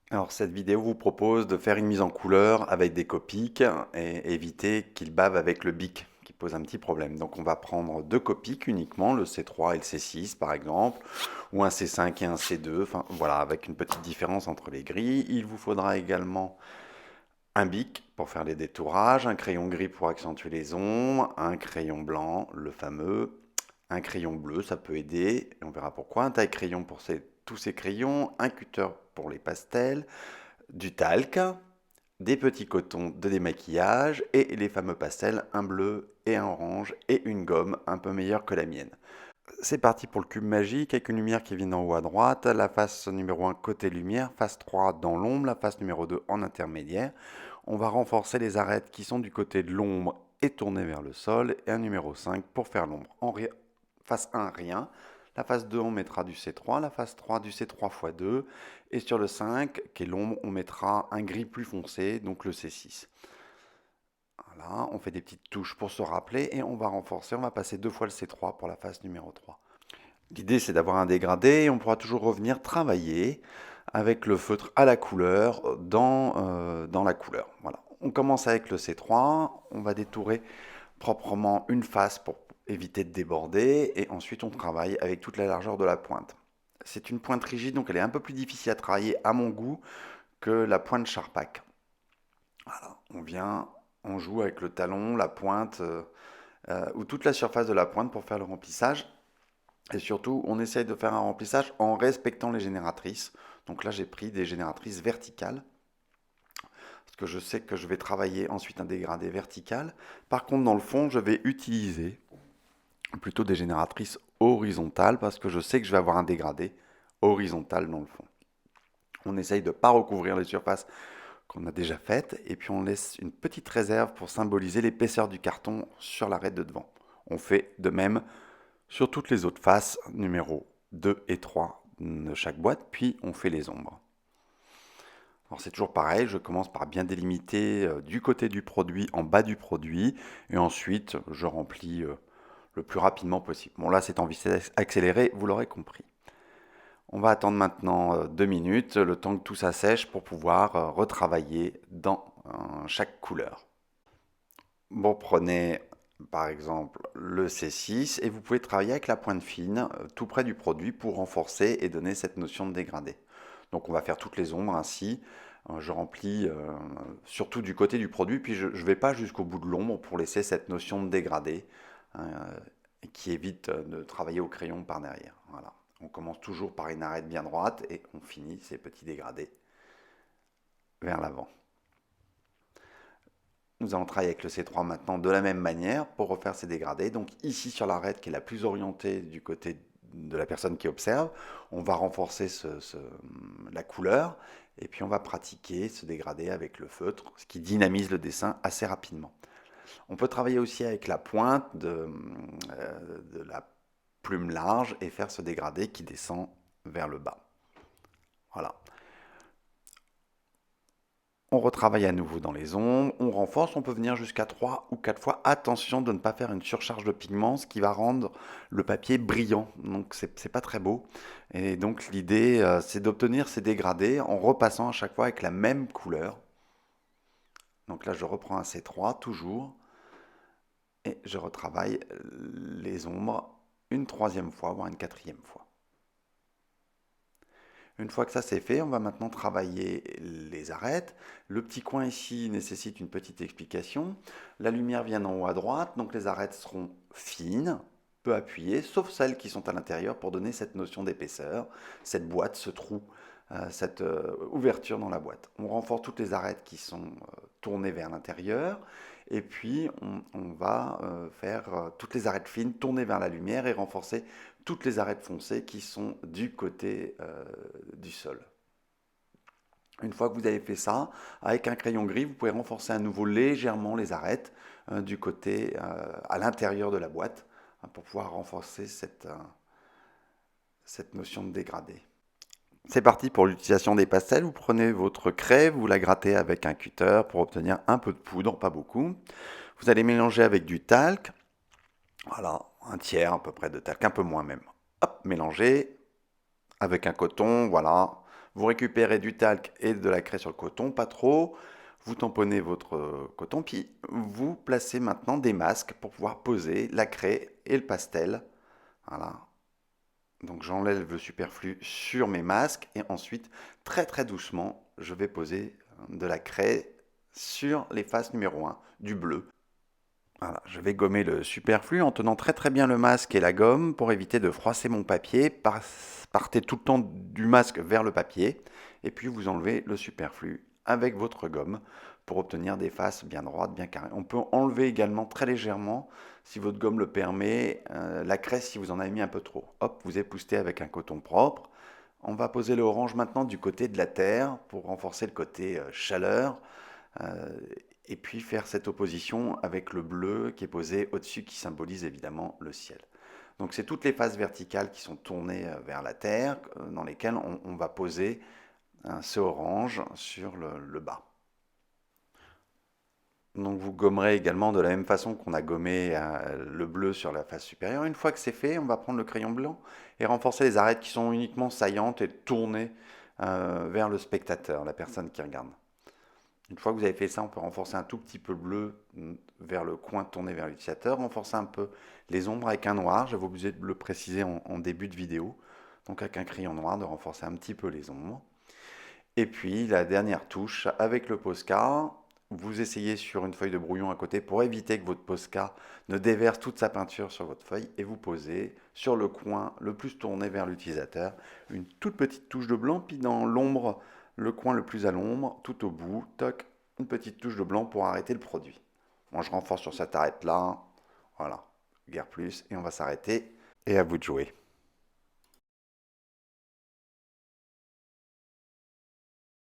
Alors cette vidéo vous propose de faire une mise en couleur avec des Copics et éviter qu'ils bavent avec le bic qui pose un petit problème. Donc on va prendre deux Copics uniquement, le C3 et le C6 par exemple, ou un C5 et un C2, enfin voilà, avec une petite différence entre les gris. Il vous faudra également un bic pour faire les détourages, un crayon gris pour accentuer les ombres, un crayon blanc, le fameux, un crayon bleu, ça peut aider, et on verra pourquoi, un taille-crayon pour tous ces crayons, un cutter pour les pastels, du talc, des petits cotons de démaquillage et les fameux pastels, un bleu et un orange et une gomme un peu meilleure que la mienne. C'est parti pour le cube magique avec une lumière qui vient d'en haut à droite, la face numéro 1 côté lumière, face 3 dans l'ombre, la face numéro 2 en intermédiaire. On va renforcer les arêtes qui sont du côté de l'ombre et tourner vers le sol et un numéro 5 pour faire l'ombre. Face 1 rien, la face 2 on mettra du C3, la face 3 du C3 x 2 et sur le 5 qui est l'ombre on mettra un gris plus foncé donc le C6. Voilà, on fait des petites touches pour se rappeler et on va renforcer, on va passer deux fois le C3 pour la face numéro 3. L'idée c'est d'avoir un dégradé et on pourra toujours revenir travailler avec le feutre à la couleur dans la couleur. Voilà. On commence avec le C3, on va détourer proprement une face pour éviter de déborder et ensuite on travaille avec toute la largeur de la pointe. C'est une pointe rigide donc elle est un peu plus difficile à travailler à mon goût que la pointe Charpak. Voilà, on joue avec le talon, la pointe ou toute la surface de la pointe pour faire le remplissage. Et surtout, on essaye de faire un remplissage en respectant les génératrices. Donc là, j'ai pris des génératrices verticales, parce que je sais que je vais travailler ensuite un dégradé vertical. Par contre, dans le fond, je vais utiliser plutôt des génératrices horizontales, parce que je sais que je vais avoir un dégradé horizontal dans le fond. On essaye de ne pas recouvrir les surfaces qu'on a déjà faites, et puis on laisse une petite réserve pour symboliser l'épaisseur du carton sur l'arête de devant. On fait de même sur toutes les autres faces, numéro 2 et 3 de chaque boîte, puis on fait les ombres. Alors c'est toujours pareil, je commence par bien délimiter du côté du produit, en bas du produit, et ensuite je remplis le plus rapidement possible. Bon là c'est en vitesse accélérée, vous l'aurez compris. On va attendre maintenant 2 minutes, le temps que tout ça sèche pour pouvoir retravailler dans chaque couleur. Bon, prenez par exemple le C6 et vous pouvez travailler avec la pointe fine tout près du produit pour renforcer et donner cette notion de dégradé. Donc on va faire toutes les ombres ainsi. Je remplis surtout du côté du produit, puis je ne vais pas jusqu'au bout de l'ombre pour laisser cette notion de dégradé hein, qui évite de travailler au crayon par derrière. Voilà. On commence toujours par une arête bien droite et on finit ces petits dégradés vers l'avant. Nous allons travailler avec le C3 maintenant de la même manière pour refaire ces dégradés. Donc ici sur l'arête qui est la plus orientée du côté de la personne qui observe, on va renforcer la couleur et puis on va pratiquer ce dégradé avec le feutre, ce qui dynamise le dessin assez rapidement. On peut travailler aussi avec la pointe de la plume large et faire ce dégradé qui descend vers le bas. Voilà. On retravaille à nouveau dans les ombres, on renforce, on peut venir jusqu'à 3 ou 4 fois. Attention de ne pas faire une surcharge de pigments, ce qui va rendre le papier brillant. Donc c'est pas très beau. Et donc l'idée c'est d'obtenir ces dégradés en repassant à chaque fois avec la même couleur. Donc là je reprends un C3 toujours et je retravaille les ombres une troisième fois, voire une quatrième fois. Une fois que ça c'est fait, on va maintenant travailler les arêtes. Le petit coin ici nécessite une petite explication. La lumière vient d'en haut à droite, donc les arêtes seront fines, peu appuyées, sauf celles qui sont à l'intérieur pour donner cette notion d'épaisseur, cette boîte, ce trou, cette ouverture dans la boîte. On renforce toutes les arêtes qui sont tournées vers l'intérieur, et puis on va faire toutes les arêtes fines tourner vers la lumière et renforcer toutes les arêtes foncées qui sont du côté du sol. Une fois que vous avez fait ça, avec un crayon gris, vous pouvez renforcer à nouveau légèrement les arêtes du côté à l'intérieur de la boîte pour pouvoir renforcer cette notion de dégradé. C'est parti pour l'utilisation des pastels. Vous prenez votre craie, vous la grattez avec un cutter pour obtenir un peu de poudre, pas beaucoup. Vous allez mélanger avec du talc. Voilà, un tiers à peu près de talc, un peu moins même. Hop, mélanger avec un coton, voilà. Vous récupérez du talc et de la craie sur le coton, pas trop. Vous tamponnez votre coton, puis vous placez maintenant des masques pour pouvoir poser la craie et le pastel. Voilà. Donc j'enlève le superflu sur mes masques et ensuite, très très doucement, je vais poser de la craie sur les faces numéro un du bleu. Voilà, je vais gommer le superflu en tenant très très bien le masque et la gomme pour éviter de froisser mon papier. Partez tout le temps du masque vers le papier et puis vous enlevez le superflu avec votre gomme pour obtenir des faces bien droites, bien carrées. On peut enlever également très légèrement, si votre gomme le permet, la craie si vous en avez mis un peu trop. Hop, vous époustez avec un coton propre. On va poser le orange maintenant du côté de la terre pour renforcer le côté chaleur. Euh, et puis faire cette opposition avec le bleu qui est posé au-dessus, qui symbolise évidemment le ciel. Donc c'est toutes les faces verticales qui sont tournées vers la terre, dans lesquelles on va poser ce orange sur le bas. Donc vous gommerez également de la même façon qu'on a gommé le bleu sur la face supérieure. Une fois que c'est fait, on va prendre le crayon blanc et renforcer les arêtes qui sont uniquement saillantes et tournées vers le spectateur, la personne qui regarde. Une fois que vous avez fait ça, on peut renforcer un tout petit peu le bleu vers le coin tourné vers l'utilisateur, renforcer un peu les ombres avec un noir, j'avais obligé de le préciser en début de vidéo, donc avec un crayon noir de renforcer un petit peu les ombres. Et puis la dernière touche avec le Posca, vous essayez sur une feuille de brouillon à côté pour éviter que votre Posca ne déverse toute sa peinture sur votre feuille et vous posez sur le coin le plus tourné vers l'utilisateur une toute petite touche de blanc, puis dans l'ombre, le coin le plus à l'ombre, tout au bout, toc, une petite touche de blanc pour arrêter le produit. Moi je renforce sur cette arête là, voilà, guère plus, et on va s'arrêter et à vous de jouer.